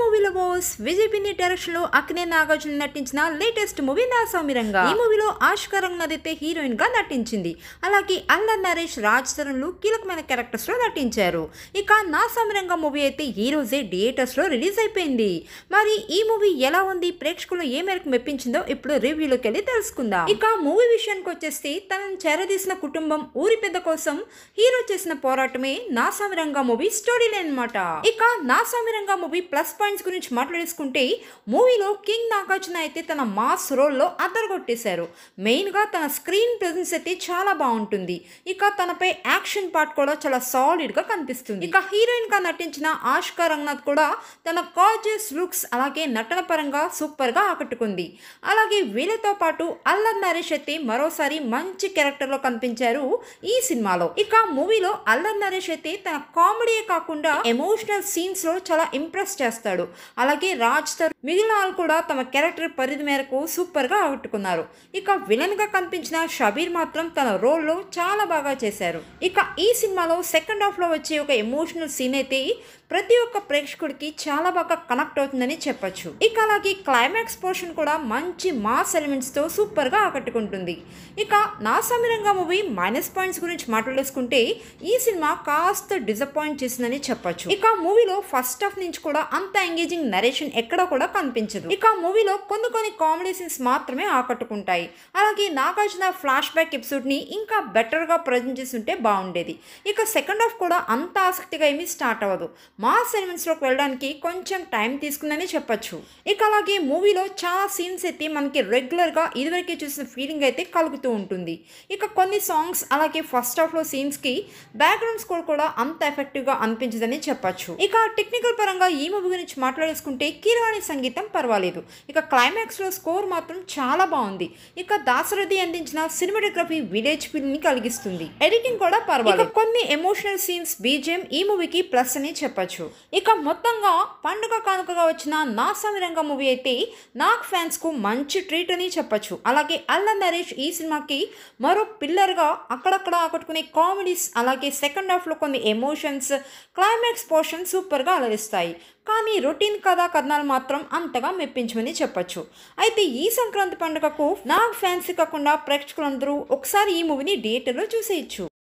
మూవీలో బాస్ విజయ్ పిన్ని డైరెక్షన్ లో అక్కినే నాగార్జున నటించిన లేటెస్ట్ మూవీ నా సౌమిరంగా. ఈ మూవీలో ఆష్కా రంగనాథ్ అయితే హీరోయిన్ గా నటించింది. అలాగే అల్లరి నరేష్, రాజ్ తరుణ్ కీలకమైన క్యారెక్టర్స్ లో నటించారు. ఇక నా సౌమిరంగా మూవీ అయితే ఈ రోజే థియేటర్స్ లో రిలీజ్ అయిపోయింది. మరి ఈ మూవీ ఎలా ఉంది, ప్రేక్షకులు ఏ మేరకు మెప్పించిందో ఇప్పుడు రివ్యూలోకి వెళ్ళి తెలుసుకుందాం. ఇక మూవీ విషయానికి వచ్చేస్తే తనను చేరదీసిన కుటుంబం, ఊరి పెద్ద కోసం హీరో చేసిన పోరాటమే నా సౌమిరంగా మూవీ స్టోరీ లైన్ అన్నమాట. ఇక నా సౌమిరంగా మూవీ ప్లస్ పాయింట్స్ గురించి మాట్లాడేసుకుంటే మూవీలో కింగ్ నాగార్జున అయితే తన మాస్ రోల్లో అదరగొట్టేశారు. మెయిన్ గా తన స్క్రీన్ ప్రెజెన్స్ అయితే చాలా బాగుంటుంది. ఇక తనపై యాక్షన్ పార్ట్ కూడా చాలా సాలిడ్ గా కనిపిస్తుంది. ఇక హీరోయిన్ గా నటించిన ఆష్కా రంగనాథ్ కూడా తన గార్జియస్ లుక్స్ అలాగే నటన పరంగా సూపర్ గా ఆకట్టుకుంది. అలాగే వీళ్ళతో పాటు అల్లరి నరేష్ అయితే మరోసారి మంచి క్యారెక్టర్ లో కనిపించారు ఈ సినిమాలో. ఇక మూవీలో అల్లరి నరేష్ అయితే తన కామెడీయే కాకుండా ఎమోషనల్ సీన్స్ లో చాలా ఇంప్రెస్ చేస్తాడు. అలాగే రాజ్ తరుణ్ మిగిలిన వాళ్ళు కూడా తమ క్యారెక్టర్ పరిధి మేరకు సూపర్ గా ఆకట్టుకున్నారు. ఇక విలన్ గా కనిపించిన షబీర్ మాత్రం తన రోల్ లో చాలా బాగా చేశారు. ఇక ఈ సినిమాలో సెకండ్ హాఫ్ లో వచ్చే ఒక ఎమోషనల్ సీన్ అయితే ప్రతి ఒక్క ప్రేక్షకుడికి చాలా బాగా కనెక్ట్ అవుతుందని చెప్పొచ్చు. ఇక అలాగే క్లైమాక్స్ పోర్షన్ కూడా మంచి మాస్ ఎలిమెంట్స్ తో సూపర్ గా ఆకట్టుకుంటుంది. ఇక నా సౌమిరంగా మూవీ మైనస్ పాయింట్స్ గురించి మాట్లాడేసుకుంటే ఈ సినిమా కాస్త డిసప్పాయింట్ చేసిందని చెప్పొచ్చు. ఇక మూవీలో ఫస్ట్ హాఫ్ నుంచి కూడా అంత ఎంగేజింగ్ నరేషన్ ఎక్కడ కూడా కనిపించదు. ఇక మూవీలో కొన్ని కామెడీ సీన్స్ మాత్రమే ఆకట్టుకుంటాయి. అలాగే నాగార్జున ఫ్లాష్ బ్యాక్ ఎపిసోడ్ ని ఇంకా బెటర్ గా ప్రజెంట్ చేస్తుంటే బాగుండేది. ఇక సెకండ్ హాఫ్ కూడా అంత ఆసక్తిగా ఏమీ స్టార్ట్ అవ్వదు. మాస్ ఎలిమెంట్స్ లోకి వెళ్ళడానికి కొంచెం టైం తీసుకుందని చెప్పొచ్చు. ఇక అలాగే మూవీలో చాలా సీన్స్ అయితే మనకి రెగ్యులర్ గా ఇదివరకే చూసిన ఫీలింగ్ అయితే కలుగుతూ ఉంటుంది. ఇక కొన్ని సాంగ్స్ అలాగే ఫస్ట్ హాఫ్ లో సీన్స్ కి బ్యాక్గ్రౌండ్ స్కోర్ కూడా అంత ఎఫెక్టివ్ గా అనిపించదని చెప్పొచ్చు. ఇక టెక్నికల్ పరంగా ఈ మూవీ గురించి మాట్లాడేసుకుంటే కీరవాణి సంగీతం పర్వాలేదు. ఇక క్లైమాక్స్ లో స్కోర్ మాత్రం చాలా బాగుంది. ఇక దాశరథి అందించిన సినిమాటోగ్రఫీ విలేజ్ ఫీల్ ని కలిగిస్తుంది. ఎడిటింగ్ కూడా పర్వాలేదు. కొన్ని ఎమోషనల్ సీన్స్, బీజిఎం ఈ మూవీకి ప్లస్ అని చెప్పొచ్చు. ఇక మొత్తంగా పండుగ కానుకగా వచ్చిన నా సౌమిరంగా మూవీ అయితే నాగ్ ఫ్యాన్స్ కు మంచి ట్రీట్ అని చెప్పొచ్చు. అలాగే అల్లరి నరేష్ ఈ సినిమాకి మరో పిల్లర్ గా అక్కడక్కడ ఆకట్టుకునే కామెడీస్, అలాగే సెకండ్ హాఫ్ లో కొన్ని ఎమోషన్స్, క్లైమాక్స్ పోర్షన్ సూపర్ గా అలరిస్తాయి. కానీ రొటీన్ కథనాలు మాత్రం అంతగా మెప్పించమని చెప్పొచ్చు. అయితే ఈ సంక్రాంతి పండుగకు నాగ్ ఫ్యాన్స్ కాకుండా ప్రేక్షకులందరూ ఒకసారి ఈ మూవీని థియేటర్లో చూసేయచ్చు.